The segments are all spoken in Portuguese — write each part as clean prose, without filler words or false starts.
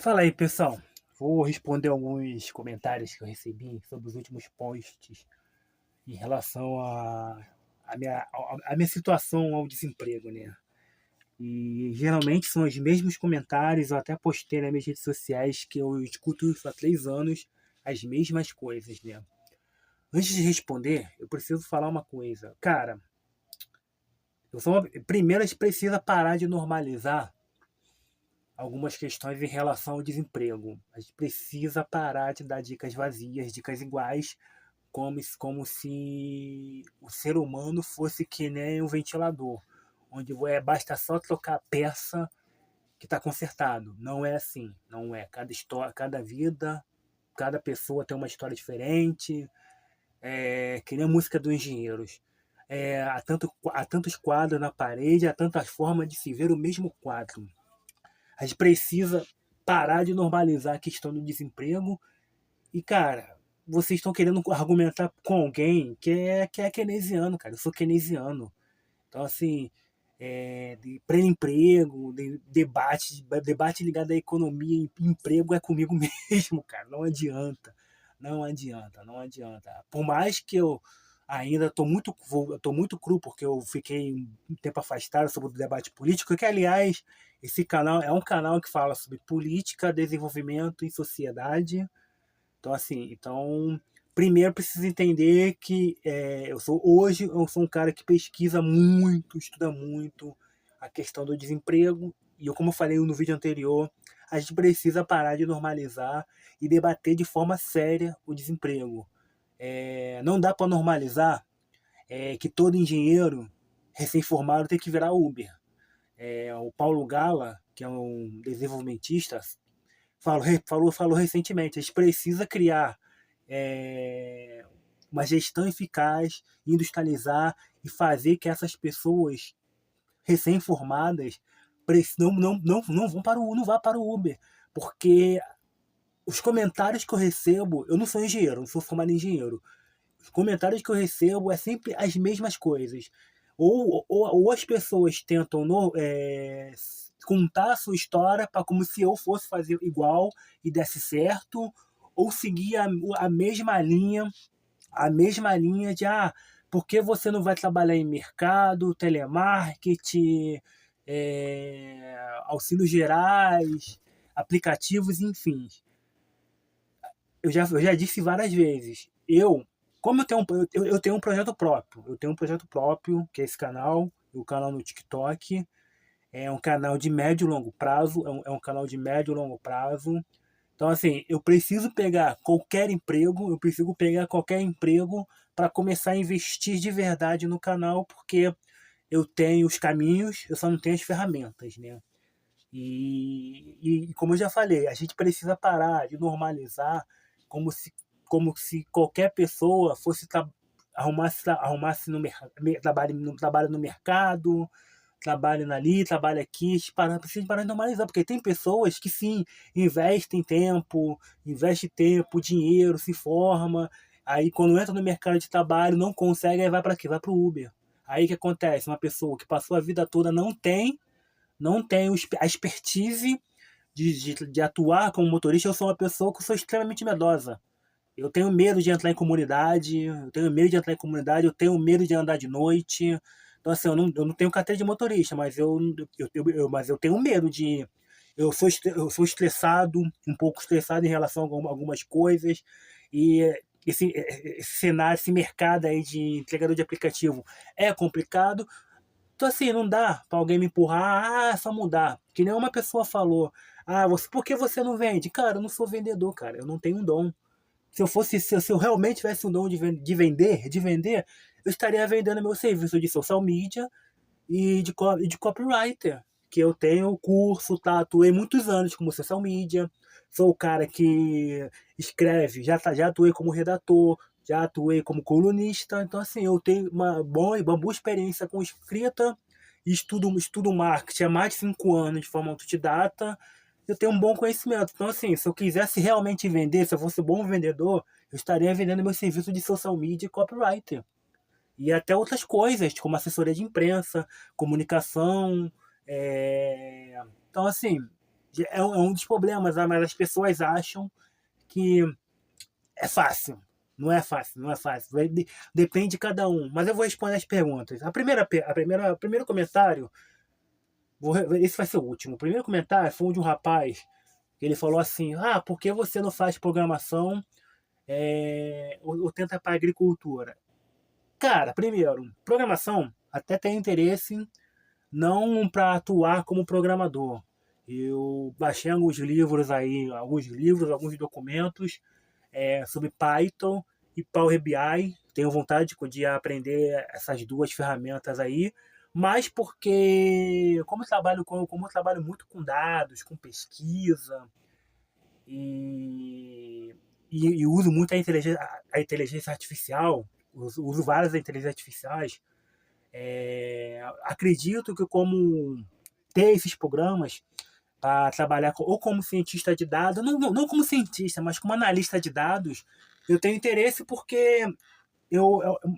Fala aí, pessoal. Vou responder alguns comentários que eu recebi sobre os últimos posts em relação à minha situação ao desemprego, né? E geralmente são os mesmos comentários, eu até postei nas minhas redes sociais que eu escuto isso há 3 anos, as mesmas coisas, né? Antes de responder, eu preciso falar uma coisa. Cara, primeiro a gente precisa parar de normalizar algumas questões em relação ao desemprego. A gente precisa parar de dar dicas vazias, dicas iguais, como se o ser humano fosse que nem um ventilador, onde basta só trocar a peça que está consertado. Não é assim, não é. Cada história, cada vida, cada pessoa tem uma história diferente. Que nem a música dos engenheiros. Há tantos quadros na parede, há tantas formas de se ver o mesmo quadro. A gente precisa parar de normalizar a questão do desemprego. E, cara, vocês estão querendo argumentar com alguém que é keynesiano, cara. Eu sou keynesiano. Então, assim, de pré-emprego, debate ligado à economia e emprego é comigo mesmo, cara. Não adianta. Não adianta, não adianta. Por mais que eu ainda tô muito cru, porque eu fiquei um tempo afastado sobre o debate político, que, aliás, esse canal é um canal que fala sobre política, desenvolvimento e sociedade. Então, assim, primeiro preciso entender que hoje eu sou um cara que pesquisa muito, estuda muito a questão do desemprego. E eu, como eu falei no vídeo anterior, a gente precisa parar de normalizar e debater de forma séria o desemprego. Não dá para normalizar que todo engenheiro recém-formado tem que virar Uber. O Paulo Gala, que é um desenvolvimentista, falou recentemente, a gente precisa criar é, uma gestão eficaz, industrializar e fazer que essas pessoas recém-formadas não vão não vá para o Uber, porque os comentários que eu recebo, eu não sou engenheiro, não sou formado em engenheiro, os comentários que eu recebo é sempre as mesmas coisas. Ou as pessoas tentam contar a sua história para como se eu fosse fazer igual e desse certo, ou seguir a mesma linha de por que você não vai trabalhar em mercado, telemarketing, auxílios gerais, aplicativos, enfim. Eu já disse várias vezes. Como eu tenho um projeto próprio, que é esse canal, o canal no TikTok. É um canal de médio e longo prazo, é um canal de médio e longo prazo. Então, assim, eu preciso pegar qualquer emprego para começar a investir de verdade no canal, porque eu tenho os caminhos, eu só não tenho as ferramentas, né? E como eu já falei, a gente precisa parar de normalizar como se, como se qualquer pessoa fosse arrumasse trabalho no mercado, trabalho ali, trabalho aqui, precisa parar de normalizar, porque tem pessoas que sim, investe tempo, dinheiro, se forma, aí quando entra no mercado de trabalho não consegue, aí vai para quê? Vai para o Uber. Aí o que acontece? Uma pessoa que passou a vida toda não tem a expertise de atuar como motorista. Eu sou uma pessoa que sou extremamente medrosa. Eu tenho medo de entrar em comunidade, eu tenho medo de andar de noite. Então, assim, eu não tenho carteira de motorista, mas mas eu tenho medo de. Eu sou estressado, um pouco estressado em relação a algumas coisas. E esse cenário, esse mercado aí de entregador de aplicativo é complicado. Então, assim, não dá pra alguém me empurrar, é só mudar. Que nem uma pessoa falou, por que você não vende? Cara, eu não sou vendedor, cara, eu não tenho um dom. Se eu realmente tivesse um dom de vender, eu estaria vendendo meu serviço de social media e de copywriter, que eu tenho curso, tá? Atuei muitos anos como social media, sou o cara que escreve, já atuei como redator, já atuei como colunista, então, assim, eu tenho uma boa experiência com escrita, estudo marketing há mais de 5 anos de forma autodidata. Eu tenho um bom conhecimento. Então, assim, se eu quisesse realmente vender, se eu fosse um bom vendedor, eu estaria vendendo meu serviço de social media e copywriter. E até outras coisas, como assessoria de imprensa, comunicação. Então, assim, É um dos problemas, mas as pessoas acham que é fácil. Não é fácil, não é fácil. Depende de cada um. Mas eu vou responder as perguntas. O primeiro comentário, esse vai ser o último. O primeiro comentário foi de um rapaz que ele falou assim: ah, por que você não faz programação ou tenta para agricultura? Cara, primeiro, programação até tem interesse, não para atuar como programador. Eu baixei alguns documentos sobre Python e Power BI. Tenho vontade de aprender essas duas ferramentas aí, mas porque como eu trabalho muito com dados, com pesquisa e, e uso muito a inteligência artificial, uso várias inteligências artificiais, acredito que como ter esses programas para trabalhar ou como cientista de dados, não como cientista, mas como analista de dados, eu tenho interesse porque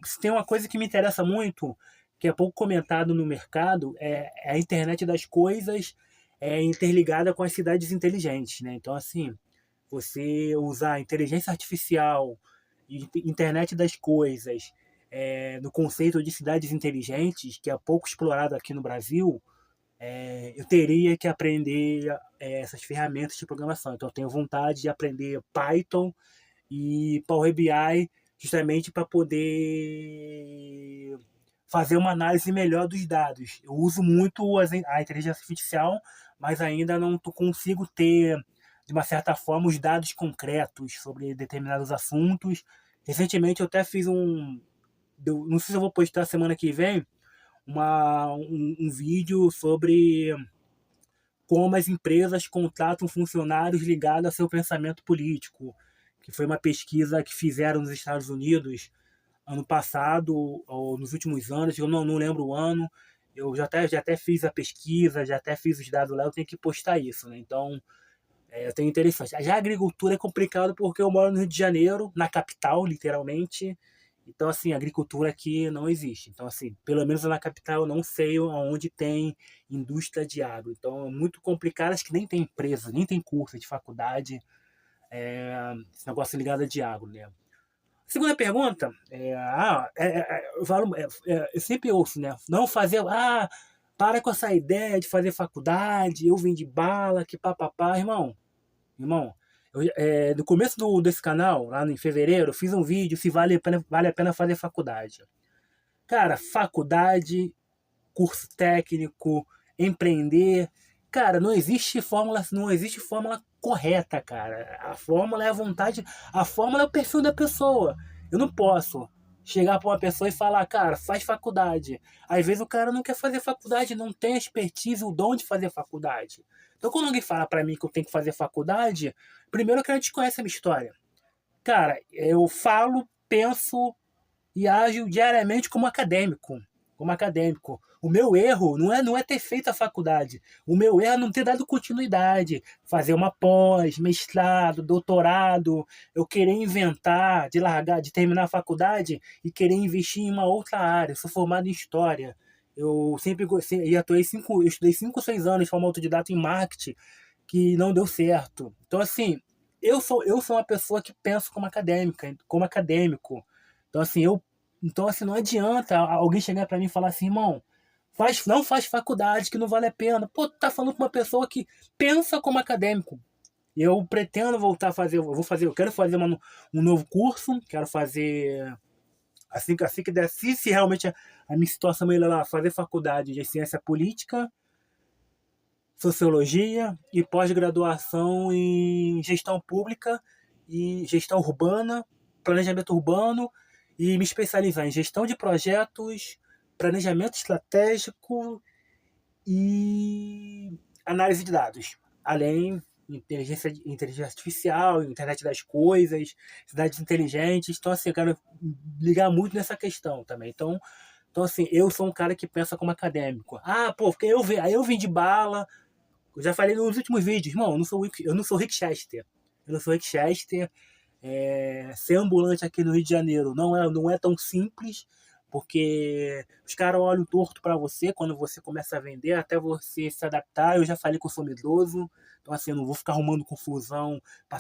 se tem uma coisa que me interessa muito, que é pouco comentado no mercado, é a internet das coisas interligada com as cidades inteligentes, né? Então, assim, você usar inteligência artificial e internet das coisas no conceito de cidades inteligentes, que é pouco explorado aqui no Brasil, eu teria que aprender essas ferramentas de programação. Então, eu tenho vontade de aprender Python e Power BI justamente para poder fazer uma análise melhor dos dados. Eu uso muito a inteligência artificial, mas ainda não consigo ter, de uma certa forma, os dados concretos sobre determinados assuntos. Recentemente eu até fiz não sei se eu vou postar semana que vem, um vídeo sobre como as empresas contratam funcionários ligados ao seu pensamento político, que foi uma pesquisa que fizeram nos Estados Unidos ano passado, ou nos últimos anos, eu não lembro o ano. Eu já até fiz a pesquisa, já até fiz os dados lá, eu tenho que postar isso, né? Então, eu tenho interessante. Já a agricultura é complicado porque eu moro no Rio de Janeiro, na capital, literalmente. Então, assim, a agricultura aqui não existe. Então, assim, pelo menos na capital eu não sei onde tem indústria de agro. Então, é muito complicado, acho que nem tem empresa, nem tem curso de faculdade, esse negócio ligado de agro, né? Segunda pergunta, eu sempre ouço, né? Não fazer, para com essa ideia de fazer faculdade, eu vim de bala, que papapá, irmão, no começo desse canal, lá em fevereiro, eu fiz um vídeo se vale a pena fazer faculdade. Cara, faculdade, curso técnico, empreender, cara, não existe fórmula correta, cara. A fórmula é a vontade, a fórmula é o perfil da pessoa. Eu não posso chegar para uma pessoa e falar, cara, faz faculdade. Às vezes o cara não quer fazer faculdade, não tem a expertise, o dom de fazer faculdade. Então quando alguém fala para mim que eu tenho que fazer faculdade, primeiro que a gente conhece a minha história. Cara, eu falo, penso e ajo diariamente como acadêmico. Como acadêmico. O meu erro não é ter feito a faculdade. O meu erro é não ter dado continuidade. Fazer uma pós, mestrado, doutorado. Eu querer inventar, de largar, de terminar a faculdade e querer investir em uma outra área. Eu sou formado em História. Eu sempre gostei, eu estudei 5 ou 6 anos de forma autodidata em marketing, que não deu certo. Então, assim, eu sou uma pessoa que pensa como acadêmica, como acadêmico. Então, assim, não adianta alguém chegar para mim e falar assim, irmão, não faz faculdade, que não vale a pena. Pô, tu tá falando com uma pessoa que pensa como acadêmico. Eu pretendo voltar a fazer, eu quero fazer um novo curso, quero fazer, assim que der, se realmente a minha situação melhorar, fazer faculdade de ciência política, sociologia e pós-graduação em gestão pública e gestão urbana, planejamento urbano e me especializar em gestão de projetos, planejamento estratégico e análise de dados, além inteligência artificial, internet das coisas, cidades inteligentes. Então, assim, eu quero ligar muito nessa questão também. Então assim, eu sou um cara que pensa como acadêmico. Porque aí eu vim de bala. Eu já falei nos últimos vídeos, irmão, eu não sou Rick Chester. Eu não sou Rick Chester. Ser ambulante aqui no Rio de Janeiro não é tão simples, porque os caras olham torto para você quando você começa a vender, até você se adaptar. Eu já falei que eu sou medroso, então assim, eu não vou ficar arrumando confusão para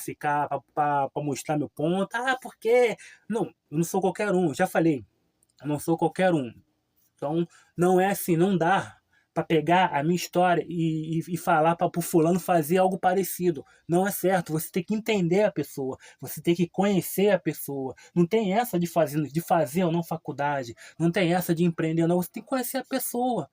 mostrar meu ponto. Ah, por quê? Não, eu não sou qualquer um, eu já falei, eu não sou qualquer um. Então, não é assim, não dá para pegar a minha história e falar para o fulano fazer algo parecido. Não é certo. Você tem que entender a pessoa, você tem que conhecer a pessoa. Não tem essa de fazer ou não faculdade, não tem essa de empreender, não. Você tem que conhecer a pessoa.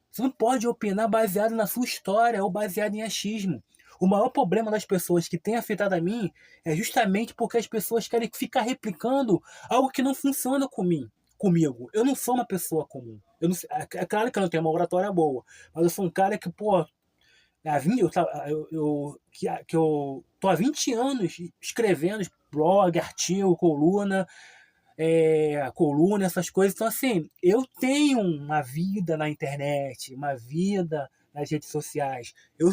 Você não pode opinar baseado na sua história ou baseado em achismo. O maior problema das pessoas que tem afetado a mim é justamente porque as pessoas querem ficar replicando algo que não funciona comigo. Eu não sou uma pessoa comum. Eu não, é claro que eu não tenho uma oratória boa, mas eu sou um cara que, pô, que eu tô há 20 anos escrevendo blog, artigo, coluna, essas coisas. Então, assim, eu tenho uma vida na internet, uma vida nas redes sociais. Eu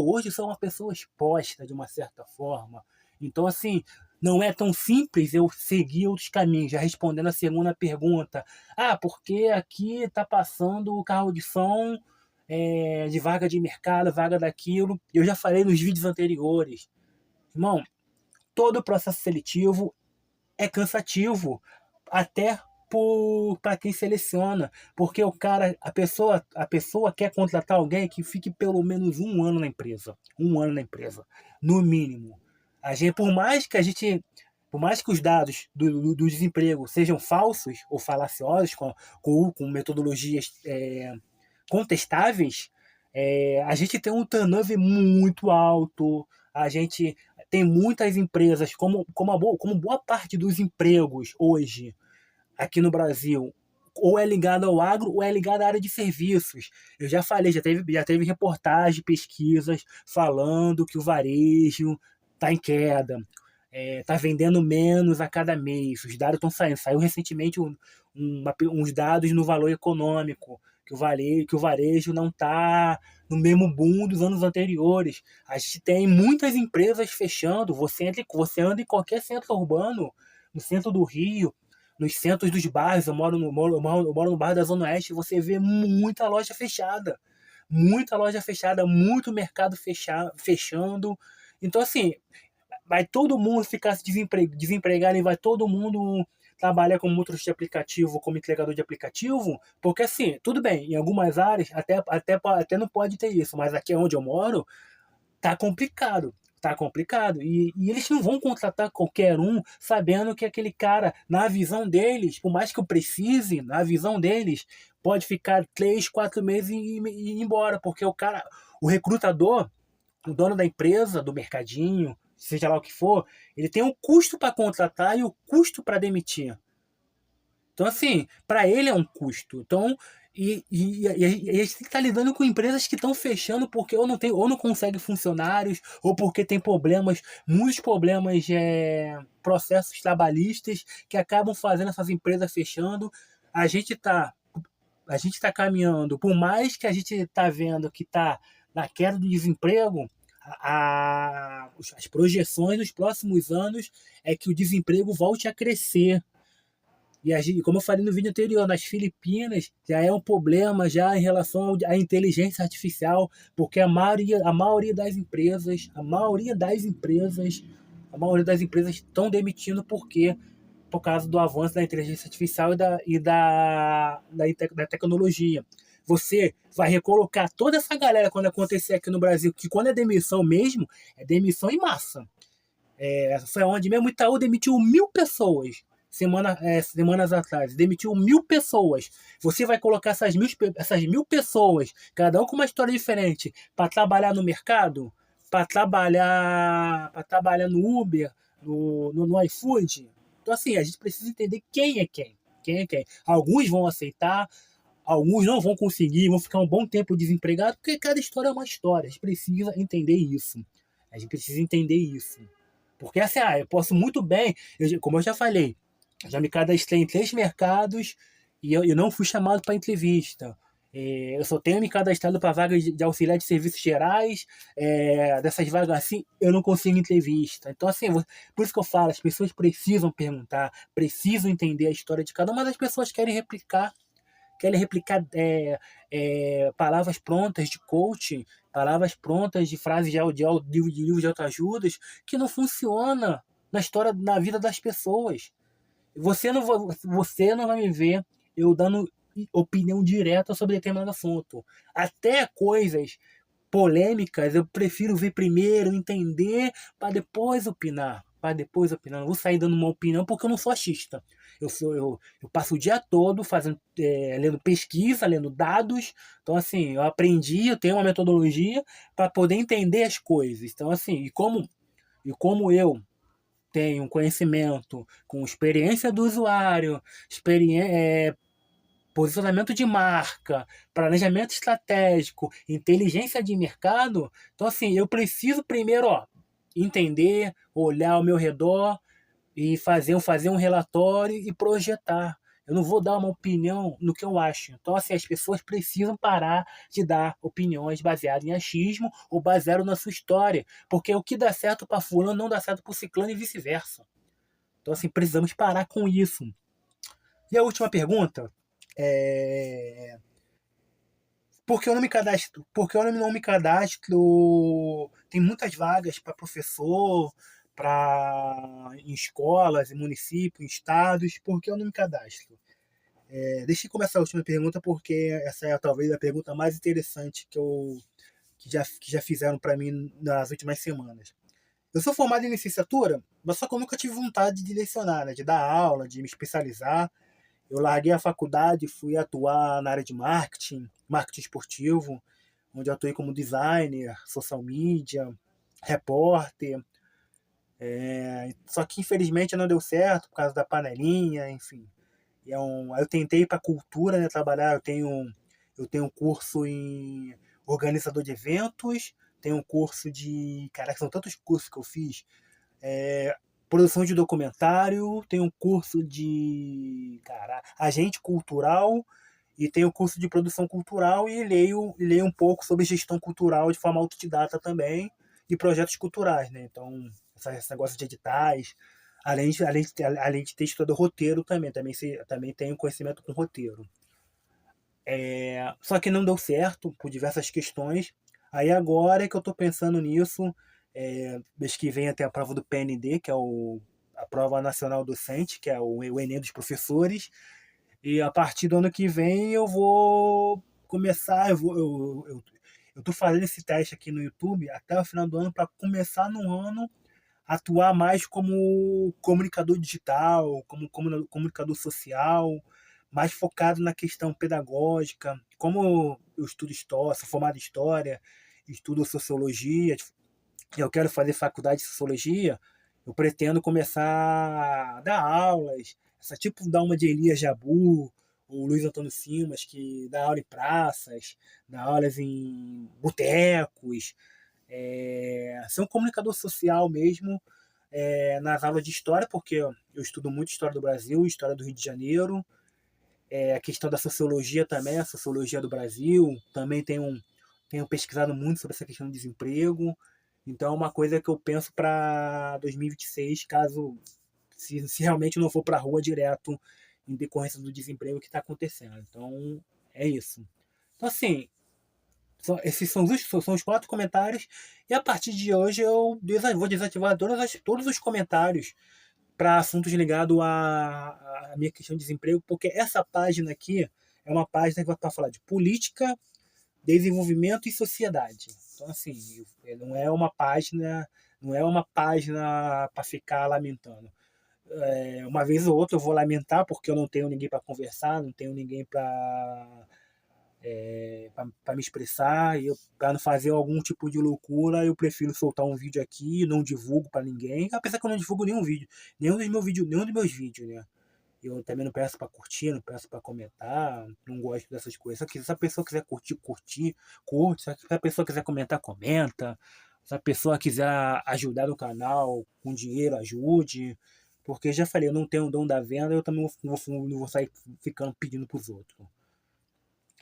hoje sou uma pessoa exposta de uma certa forma. Então, assim, não é tão simples eu seguir outros caminhos. Já respondendo a segunda pergunta. Ah, porque aqui está passando o carro de som de vaga de mercado, vaga daquilo. Eu já falei nos vídeos anteriores. Irmão, todo o processo seletivo é cansativo, até para quem seleciona, porque a pessoa quer contratar alguém que fique pelo menos um ano na empresa, no mínimo. Por mais que os dados do desemprego sejam falsos ou falaciosos, com metodologias contestáveis, a gente tem um turnover muito alto, a gente tem muitas empresas, como boa parte dos empregos hoje aqui no Brasil, ou é ligado ao agro ou é ligado à área de serviços. Eu já falei, já teve reportagem, pesquisas falando que o varejo está em queda, está vendendo menos a cada mês. Os dados estão saindo. Saiu recentemente uns dados no valor econômico, que o varejo não está no mesmo boom dos anos anteriores. A gente tem muitas empresas fechando. Você anda em qualquer centro urbano, no centro do Rio, nos centros dos bairros. Eu moro no bairro da Zona Oeste, você vê muita loja fechada, muito mercado fechando. Então, assim, vai todo mundo ficar se desempregado e vai todo mundo trabalhar como motorista de aplicativo, como entregador de aplicativo, porque assim, tudo bem, em algumas áreas até não pode ter isso, mas aqui onde eu moro, tá complicado. Tá complicado. E eles não vão contratar qualquer um sabendo que aquele cara, na visão deles, por mais que eu precise, na visão deles, pode ficar 3, 4 meses e ir embora, porque o recrutador, o dono da empresa, do mercadinho, seja lá o que for, ele tem um custo para contratar e o custo para demitir. Então, assim, para ele é um custo. Então, a gente tem que estar lidando com empresas que estão fechando porque ou não consegue funcionários, ou porque tem muitos problemas, processos trabalhistas que acabam fazendo essas empresas fechando. A gente está a gente está caminhando, por mais que a gente está vendo que está na queda do desemprego, as projeções dos próximos anos é que o desemprego volte a crescer. Como eu falei no vídeo anterior, nas Filipinas já é um problema já em relação à inteligência artificial, porque a maioria das empresas, estão demitindo por causa do avanço da inteligência artificial e da tecnologia. Você vai recolocar toda essa galera quando acontecer aqui no Brasil, que quando é demissão mesmo, é demissão em massa. Foi onde mesmo o Itaú demitiu 1.000 pessoas semanas atrás. Demitiu 1.000 pessoas. Você vai colocar essas mil pessoas, cada um com uma história diferente, para trabalhar no mercado, para trabalhar no Uber, no iFood. Então, assim, a gente precisa entender quem é quem. Quem é quem. Alguns vão aceitar, alguns não vão conseguir, vão ficar um bom tempo desempregados, porque cada história é uma história. A gente precisa entender isso. Porque assim, eu posso muito bem, como eu já falei, já me cadastrei em 3 mercados e eu não fui chamado para entrevista. Eu só tenho me cadastrado para vagas de auxiliar de serviços gerais, dessas vagas assim, eu não consigo entrevista. Então, assim, por isso que eu falo, as pessoas precisam perguntar, precisam entender a história de cada uma das pessoas que querem replicar palavras prontas de coaching, palavras prontas de frases de livro de autoajudas, que não funciona na história, na vida das pessoas. Você não vai me ver eu dando opinião direta sobre determinado assunto. Até coisas polêmicas eu prefiro ver primeiro, entender, para depois opinar. Para depois opinar. Não vou sair dando uma opinião porque eu não sou achista. Eu passo o dia todo fazendo, lendo pesquisa, lendo dados. Então, assim, eu aprendi, eu tenho uma metodologia para poder entender as coisas. Então, assim, e como eu tenho conhecimento com experiência do usuário, posicionamento de marca, planejamento estratégico, inteligência de mercado. Então, assim, eu preciso primeiro entender, olhar ao meu redor e fazer um relatório e projetar. Eu não vou dar uma opinião no que eu acho. Então, assim, as pessoas precisam parar de dar opiniões baseadas em achismo ou baseadas na sua história. Porque o que dá certo para fulano não dá certo para o ciclano e vice-versa. Então, assim, precisamos parar com isso. E a última pergunta é: por que eu não me cadastro? Por que eu não me cadastro? Tem muitas vagas para professor, para em escolas, em municípios, em estados. Por que eu não me cadastro? Deixa eu começar a última pergunta, porque essa é talvez a pergunta mais interessante que já fizeram para mim nas últimas semanas. Eu sou formado em licenciatura, mas só que eu nunca tive vontade de lecionar, né, de dar aula, de me especializar. Eu larguei a faculdade e fui atuar na área de marketing, marketing esportivo, onde eu atuei como designer, social media, repórter. Só que infelizmente não deu certo por causa da panelinha, enfim. Aí eu tentei ir para cultura, né, trabalhar. Eu tenho um curso em organizador de eventos, tenho um curso de. Caraca, são tantos cursos que eu fiz. Produção de documentário, tenho um curso de agente cultural e tenho um curso de produção cultural e leio um pouco sobre gestão cultural de forma autodidata também e projetos culturais, né? Então, esse negócio de editais, além de ter estudado roteiro também tenho conhecimento com roteiro. Só que não deu certo por diversas questões. Aí agora é que eu estou pensando nisso, mês que vem até a prova do PND, que é a Prova Nacional Docente, que é o Enem dos professores. E a partir do ano que vem eu vou começar, eu tô fazendo esse teste aqui no YouTube até o final do ano para começar no ano a atuar mais como comunicador digital, como comunicador social, mais focado na questão pedagógica. Como eu estudo história, sou formado em história, estudo sociologia, eu quero fazer faculdade de sociologia, eu pretendo começar a dar aulas, tipo dar uma de Elias Jabbour, o Luiz Antônio Simas, que dá aula em praças, dá aulas em botecos, ser um comunicador social mesmo, nas aulas de história, porque eu estudo muito história do Brasil, história do Rio de Janeiro, a questão da sociologia também, a sociologia do Brasil, também tenho pesquisado muito sobre essa questão do desemprego. Então é uma coisa que eu penso para 2026, caso se realmente não for para a rua direto em decorrência do desemprego que está acontecendo. Então é isso. Então assim, esses são os 4 comentários. E a partir de hoje eu vou desativar todos os comentários para assuntos ligados à minha questão de desemprego, porque essa página aqui é uma página que vai falar de política, desenvolvimento e sociedade. Então, assim, não é uma página para ficar lamentando. Uma vez ou outra eu vou lamentar porque eu não tenho ninguém para conversar, não tenho ninguém para me expressar, e para não fazer algum tipo de loucura, eu prefiro soltar um vídeo aqui, não divulgo para ninguém, apesar que eu não divulgo nenhum vídeo, nenhum dos meus vídeos, né? Eu também não peço para curtir, não peço para comentar, não gosto dessas coisas. Só que se a pessoa quiser curtir, curte. Se a pessoa quiser comentar, comenta. Se a pessoa quiser ajudar no canal com dinheiro, ajude. Porque já falei, eu não tenho o dom da venda, eu também não vou sair ficando pedindo para os outros.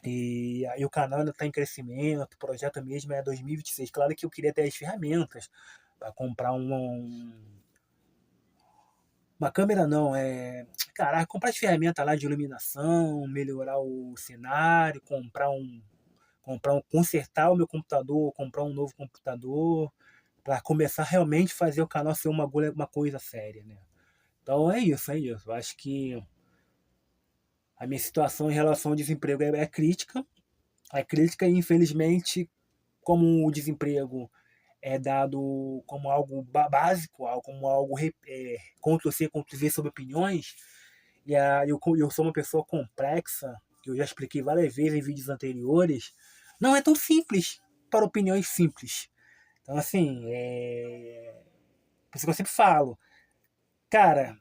E aí o canal ainda está em crescimento, o projeto mesmo é 2026. Claro que eu queria ter as ferramentas para comprar uma câmera não, caraca, comprar as ferramentas lá de iluminação, melhorar o cenário, consertar o meu computador, comprar um novo computador, para começar realmente a fazer o canal ser uma coisa séria, né? Então é isso, é isso. Eu acho que a minha situação em relação ao desemprego é crítica. É crítica e, infelizmente, como o desemprego é dado como algo básico, como algo Ctrl-C, Ctrl-V sobre opiniões, eu sou uma pessoa complexa, que eu já expliquei várias vezes em vídeos anteriores, não é tão simples para opiniões simples. Então, assim, por isso que eu sempre falo, cara,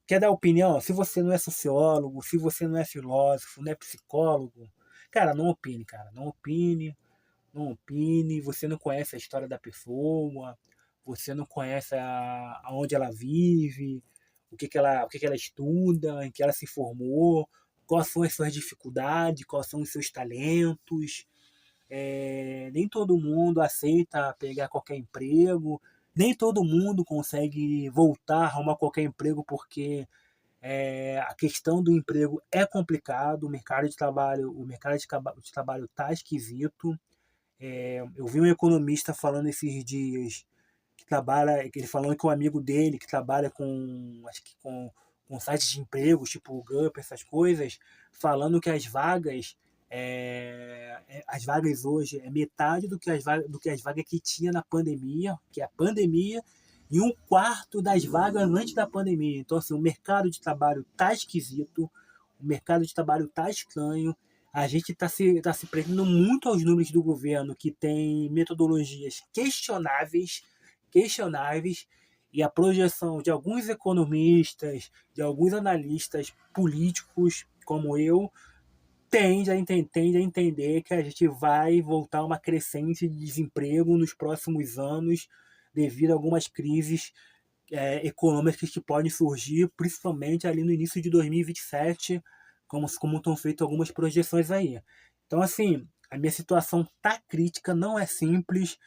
quer dar opinião? Se você não é sociólogo, se você não é filósofo, não é psicólogo, cara, não opine, cara. Não opine, não opine. Você não conhece a história da pessoa, você não conhece aonde ela vive, o que ela estuda, em que ela se formou, quais são as suas dificuldades, quais são os seus talentos. Nem todo mundo aceita pegar qualquer emprego, nem todo mundo consegue voltar a arrumar qualquer emprego porque a questão do emprego é complicado, o mercado de trabalho está esquisito. Eu vi um economista falando esses dias ele falando que um amigo dele que trabalha acho que com sites de empregos, tipo o Gump, essas coisas, falando que as vagas hoje é metade do que as vagas que tinha na pandemia, que é a pandemia, e um quarto das vagas antes da pandemia. Então, assim, o mercado de trabalho tá esquisito, o mercado de trabalho tá estranho, a gente tá se prendendo muito aos números do governo, que tem metodologias questionáveis, e a projeção de alguns economistas, de alguns analistas políticos, como eu, tende a entender que a gente vai voltar a uma crescente de desemprego nos próximos anos, devido a algumas crises econômicas que podem surgir, principalmente ali no início de 2027, como estão feitas algumas projeções aí. Então, assim, a minha situação tá crítica, não é simples,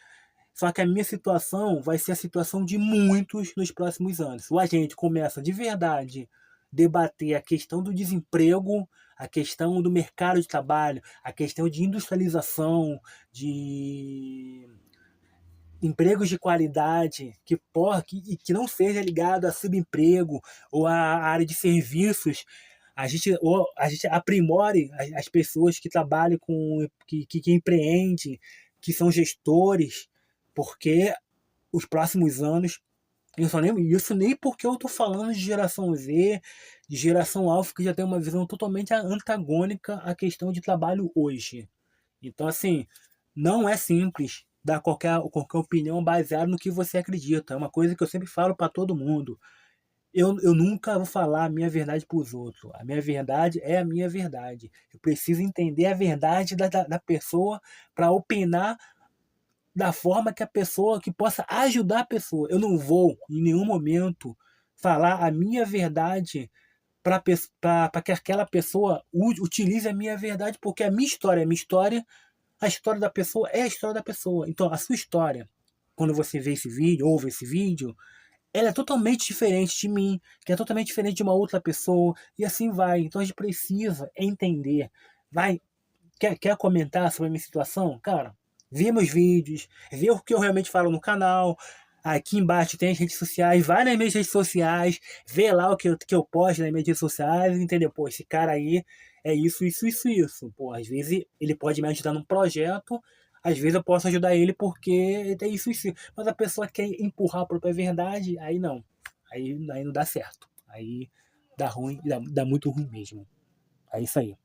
só que a minha situação vai ser a situação de muitos nos próximos anos. Ou a gente começa de verdade debater a questão do desemprego, a questão do mercado de trabalho, a questão de industrialização, de empregos de qualidade que não seja ligado a subemprego ou a área de serviços, a gente aprimore as pessoas que trabalham que empreendem, que são gestores, porque os próximos anos, isso nem porque eu estou falando de geração Z, de geração Alpha, que já tem uma visão totalmente antagônica à questão de trabalho hoje. Então, assim, não é simples dar qualquer opinião baseada no que você acredita. É uma coisa que eu sempre falo para todo mundo. Eu nunca vou falar a minha verdade para os outros. A minha verdade é a minha verdade. Eu preciso entender a verdade da pessoa para opinar da forma que a pessoa, que possa ajudar a pessoa. Eu não vou, em nenhum momento, falar a minha verdade para que aquela pessoa utilize a minha verdade, porque a minha história é a minha história, a história da pessoa é a história da pessoa. Então, a sua história, quando você vê esse vídeo, ouve esse vídeo, ela é totalmente diferente de mim, que é totalmente diferente de uma outra pessoa, e assim vai. Então, a gente precisa entender. Vai, quer comentar sobre a minha situação? Cara, vê meus vídeos, vê o que eu realmente falo no canal. Aqui embaixo tem as redes sociais, vai nas minhas redes sociais, vê lá que eu posto nas minhas redes sociais, entendeu? Pô, esse cara aí é isso, isso, isso, isso. Pô, às vezes ele pode me ajudar num projeto, às vezes eu posso ajudar ele porque é isso, isso. Mas a pessoa quer empurrar a própria verdade, aí não. Aí não dá certo. Aí dá ruim, dá muito ruim mesmo. É isso aí.